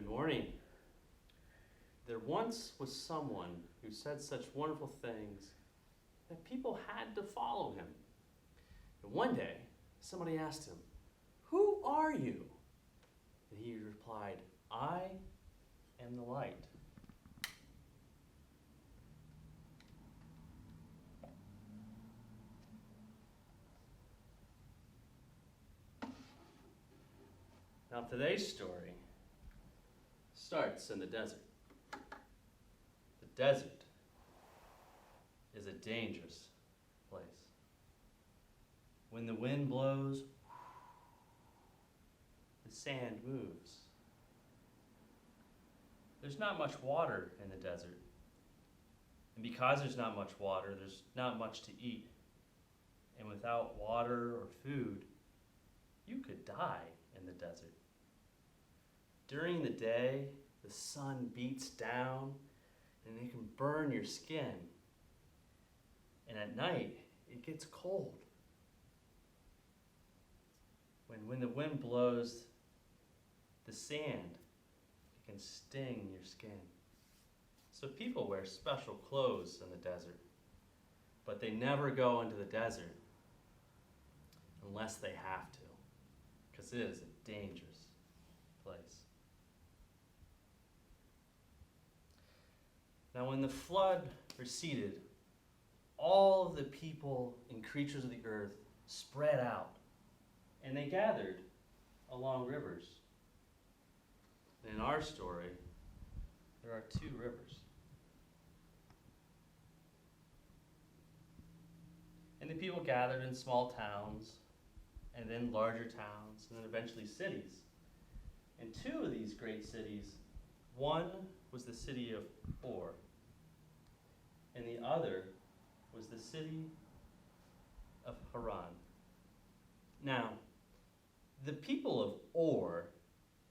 morning. There once was someone who said such wonderful things that people had to follow him. And one day, somebody asked him, "Who are you?" And he replied, "I am the light." Now today's story starts in the desert. The desert is a dangerous place. When the wind blows, the sand moves. There's not much water in the desert. And because there's not much water, there's not much to eat. And without water or food, you could die in the desert. During the day, the sun beats down and it can burn your skin. And at night, it gets cold. When the wind blows, the sand can sting your skin. So people wear special clothes in the desert, but they never go into the desert unless they have to, because it is a dangerous place. Now when the flood receded, all of the people and creatures of the earth spread out, and they gathered along rivers. In our story, there are two rivers. And the people gathered in small towns, and then larger towns, and then eventually cities. And two of these great cities, one was the city of Or, and the other was the city of Haran. Now, the people of Or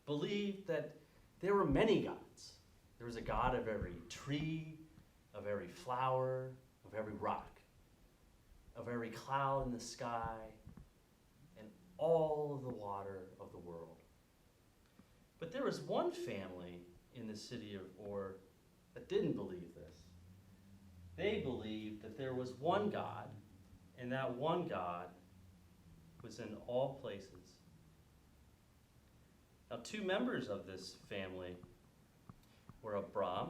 believed that there were many gods. There was a god of every tree, of every flower, of every rock, of every cloud in the sky, and all of the water of the world. But there was one family in the city of Or that didn't believe this. They believed that there was one God, and that one God was in all places. Now, two members of this family were Abram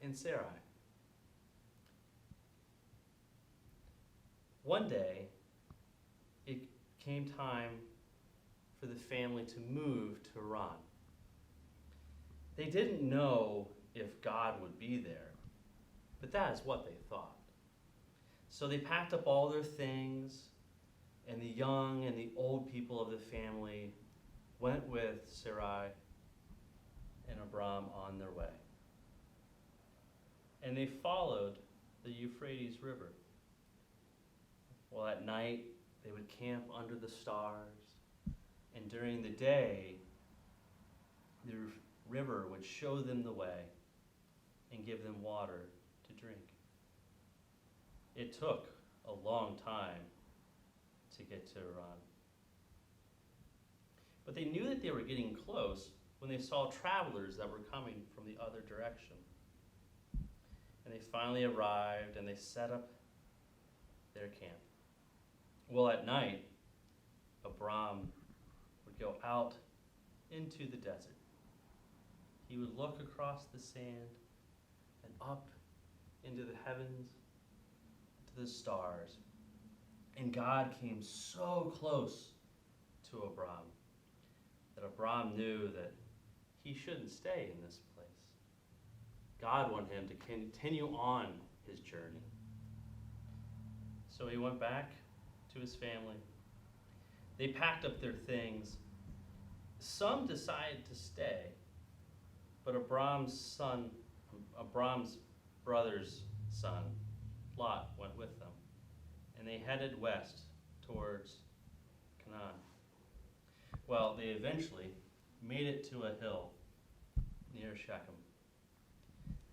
and Sarai. One day, it came time for the family to move to Haran. They didn't know if God would be there, but that is what they thought. So they packed up all their things, and the young and the old people of the family went with Sarai and Abram on their way. And they followed the Euphrates River. Well, at night, they would camp under the stars, and during the day, the river would show them the way and give them water to drink. It took a long time to get to Haran. But they knew that they were getting close when they saw travelers that were coming from the other direction. And they finally arrived and they set up their camp. Well, at night, Abram would go out into the desert. He would look across the sand and up into the heavens, to the stars. And God came so close to Abram that Abram knew that he shouldn't stay in this place. God wanted him to continue on his journey. So he went back to his family. They packed up their things. Some decided to stay, but Abram's brother's son, Lot, went with them, and they headed west towards Canaan. Well, they eventually made it to a hill near Shechem,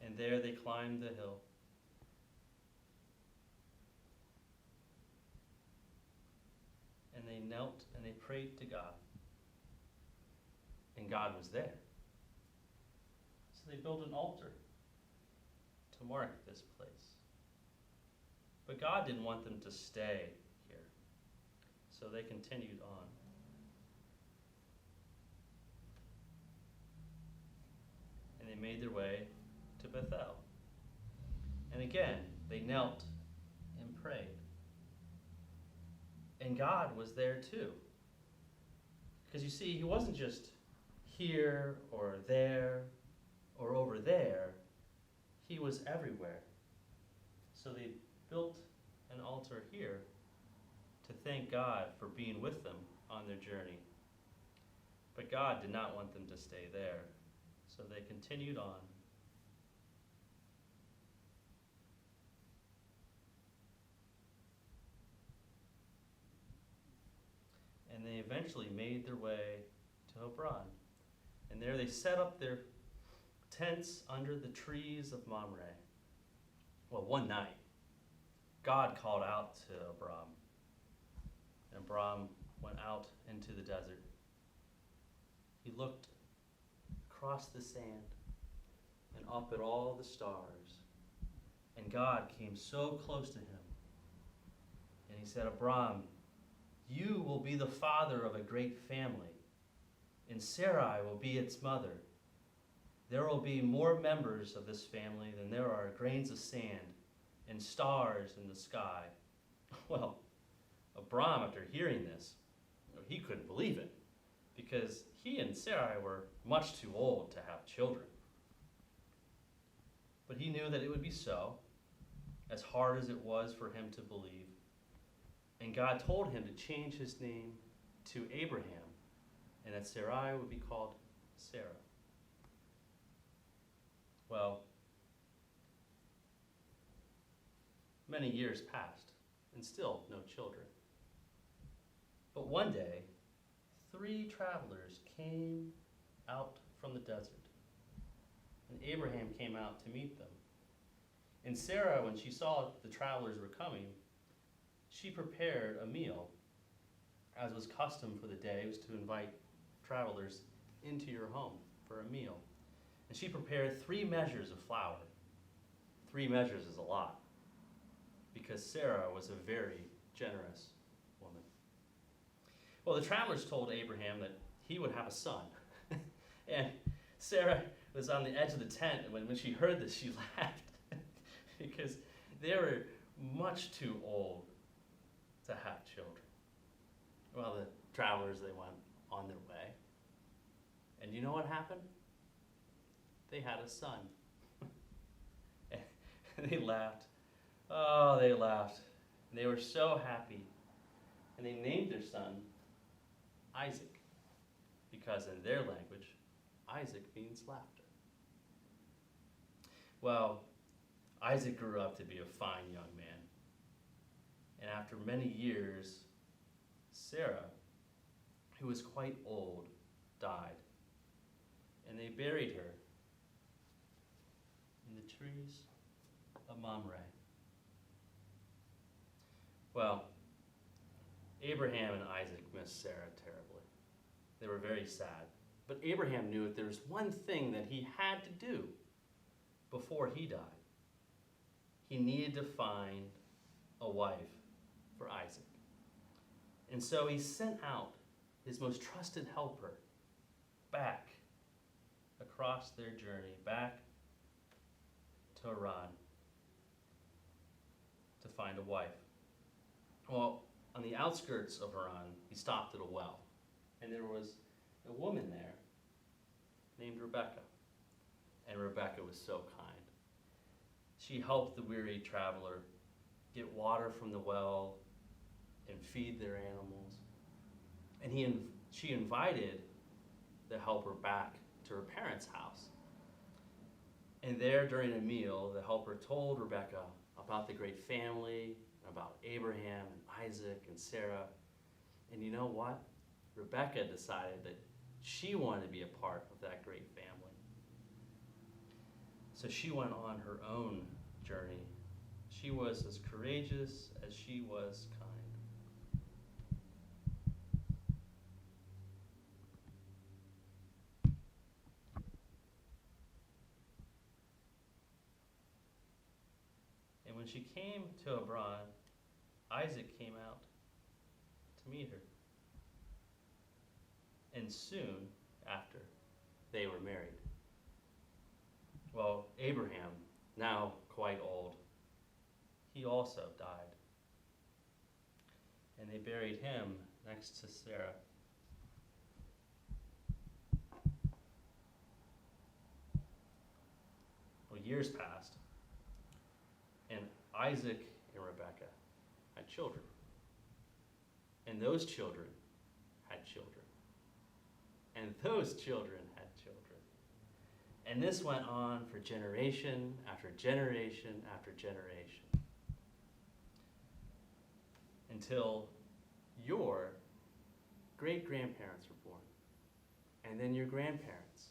and there they climbed the hill. And they knelt and they prayed to God. And God was there. So they built an altar to mark this place. But God didn't want them to stay here, so they continued on. And they made their way to Bethel. And again, they knelt and prayed. And God was there too. Because you see, he wasn't just here or there or over there. He was everywhere. So they built an altar here to thank God for being with them on their journey. But God did not want them to stay there. So they continued on. And they eventually made their way to Haran. And there they set up their tents under the trees of Mamre. Well, one night, God called out to Abram. And Abram went out into the desert. He looked across the sand and up at all the stars. And God came so close to him. And he said, Abram, you will be the father of a great family, and Sarai will be its mother. There will be more members of this family than there are grains of sand and stars in the sky. Well, Abram, after hearing this, he couldn't believe it, because he and Sarai were much too old to have children. But he knew that it would be so, as hard as it was for him to believe. And God told him to change his name to Abraham, and that Sarai would be called Sarah. Well, many years passed, and still no children. But one day, 3 travelers came out from the desert, and Abraham came out to meet them. And Sarah, when she saw the travelers were coming, she prepared a meal, as was custom for the day. It was to invite travelers into your home for a meal. And she prepared 3 measures of flour. 3 measures is a lot, because Sarah was a very generous woman. Well, the travelers told Abraham that he would have a son. And Sarah was on the edge of the tent, and when she heard this, she laughed, because they were much too old to have children. Well, the travelers, they went on their way. And you know what happened? They had a son. And they laughed. Oh, they laughed. And they were so happy. And they named their son Isaac, because in their language, Isaac means laughter. Well, Isaac grew up to be a fine young man. And after many years, Sarah, who was quite old, died. And they buried her in the trees of Mamre. Well, Abraham and Isaac missed Sarah terribly. They were very sad. But Abraham knew that there was one thing that he had to do before he died. He needed to find a wife for Isaac. And so he sent out his most trusted helper back across their journey, back to Haran, to find a wife. Well, on the outskirts of Haran, he stopped at a well, and there was a woman there named Rebecca. And Rebecca was so kind. She helped the weary traveler get water from the well and feed their animals. And she invited the helper back to her parents' house. And there, during a meal, the helper told Rebecca about the great family, about Abraham and Isaac and Sarah. And you know what? Rebecca decided that she wanted to be a part of that great family. So she went on her own journey. She was as courageous as she was kind. when she came to Abram, Isaac came out to meet her. And soon after, they were married. Well, Abraham, now quite old, he also died. And they buried him next to Sarah. Well, years passed, and Isaac and Rebekah had children. And those children had children. And those children had children. And this went on for generation after generation after generation. Until your great-grandparents were born. And then your grandparents.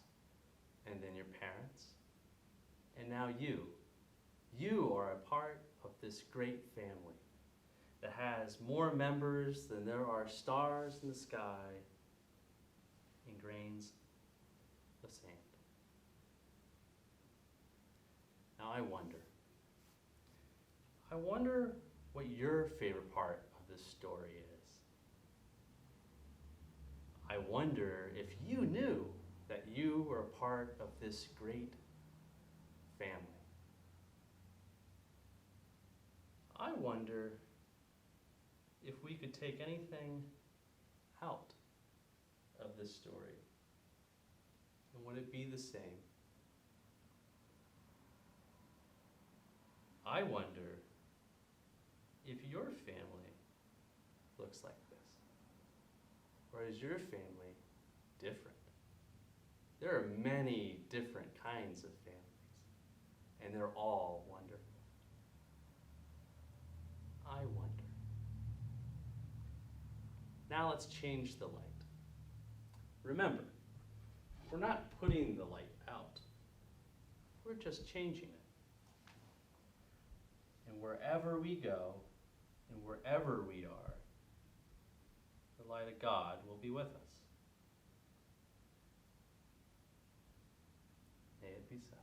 And then your parents. And now you. You are a part of this great family that has more members than there are stars in the sky and grains of sand. Now I wonder what your favorite part of this story is. I wonder if you knew that you were a part of this great family. I wonder if we could take anything out of this story, and would it be the same? I wonder if your family looks like this, or is your family different? There are many different kinds of families, and they're all wonderful. I wonder. Now let's change the light. Remember, we're not putting the light out. We're just changing it. And wherever we go, and wherever we are, the light of God will be with us. May it be so.